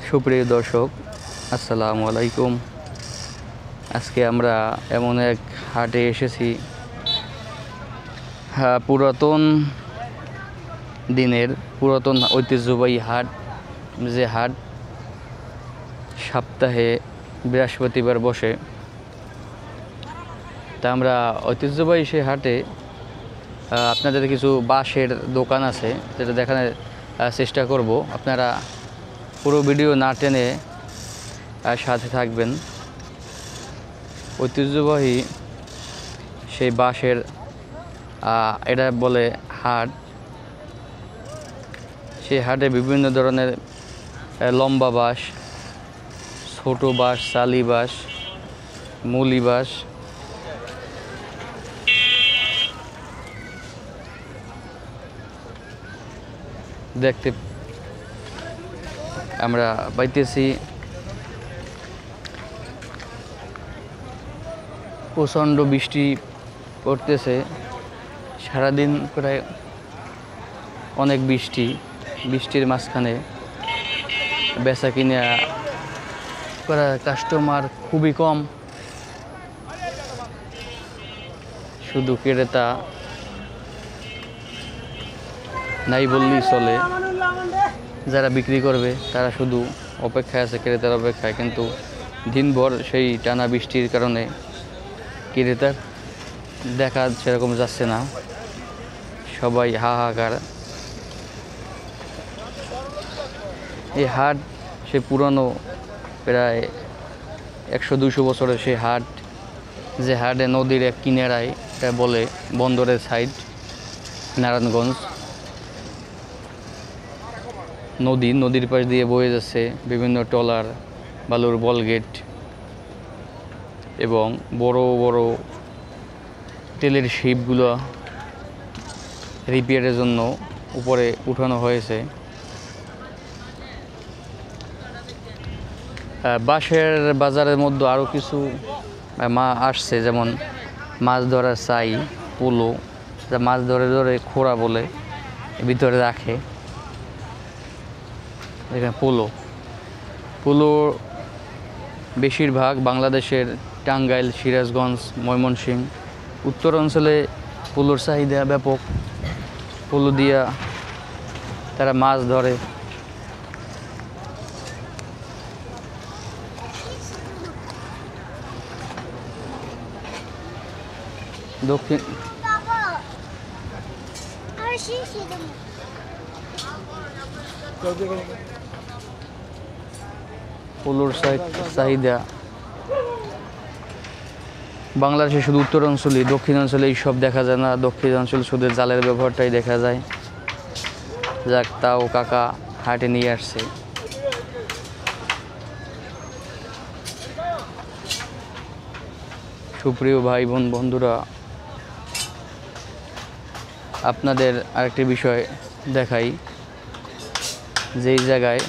সুপ্রিয় দর্শক, আসসালামু আলাইকুম। আজকে আমরা এমন এক হাটে এসেছি, পুরাতন দিনের পুরাতন ঐতিহ্যবাহী হাট, যে হাট সপ্তাহে বৃহস্পতিবার বসে। তা আমরা ঐতিহ্যবাহী সেই হাটে আপনাদের কিছু বাঁশের দোকান আছে, যেটা দেখানোর চেষ্টা করব। আপনারা পুরো ভিডিও না টেনে সাথে থাকবেন। ঐতিহ্যবাহী সেই বাঁশের এটা বলে হাট। সেই হাটে বিভিন্ন ধরনের লম্বা বাঁশ, ছোট বাঁশ, চালি বাঁশ, মুলি বাঁশ, দেখতে আমরা পাইতেছি। প্রচণ্ড বৃষ্টি পড়তেছে, সারাদিন প্রায় অনেক বৃষ্টির মাঝখানে বেচা কিনা করা, কাস্টমার খুবই কম, শুধু ক্রেতা নাই বললেই চলে। যারা বিক্রি করবে তারা শুধু অপেক্ষায় আছে, ক্রেতার অপেক্ষায়। কিন্তু দিনভর সেই টানা বৃষ্টির কারণে ক্রেতার দেখা সেরকম যাচ্ছে না, সবাই হাহাকার। এই হাট সে পুরনো, প্রায় 100-200 বছরের সেই হাট, যে হাটে নদীর এক কিনারায়, এটা বলে বন্দরের সাইড, নারায়ণগঞ্জ। নদীর পাশ দিয়ে বয়ে যাচ্ছে বিভিন্ন ট্রলার, বালুর বলগেট এবং বড় বড় তেলের শিপগুলো রিপেয়ারের জন্য উপরে উঠানো হয়েছে। বাঁশের বাজারের মধ্যে আরও কিছু আসছে, যেমন মাছ ধরার চাই, পোলো, যা মাছ ধরে খোড়া বলে ভিতরে রাখে। এখানে পোলো বেশিরভাগ বাংলাদেশের টাঙ্গাইল, সিরাজগঞ্জ, ময়মনসিংহ উত্তর অঞ্চলে পোলোর চাহিদা ব্যাপক। পোলো দিয়া তারা মাছ ধরে। দক্ষিণ পোলোর চাহিদা বাংলাদেশে শুধু উত্তর অঞ্চলে, দক্ষিণ অঞ্চলে এইসব দেখা যায় না। দক্ষিণ অঞ্চলে শুধু জালের ব্যবহারটাই দেখা যায়। যাক, তাও কাকা হাটে নিয়ে আসছে। সুপ্রিয় ভাই বোন বন্ধুরা, আপনাদের আরেকটি বিষয় দেখাই। যেই জায়গায়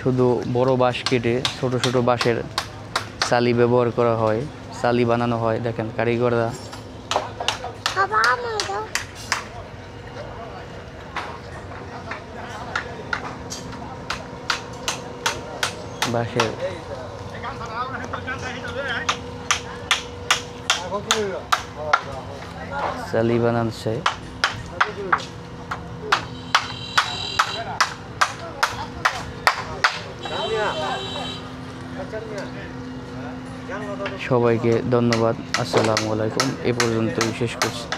শুধু বড় বাঁশ কেটে ছোট ছোট বাঁশের চালি ব্যবহার করা হয়, চালি বানানো হয়, দেখেন কারিগররা বাঁশের চালি বানাচ্ছে। সবাইকে ধন্যবাদ। আসসালামু আলাইকুম। এ পর্যন্তই শেষ করছি।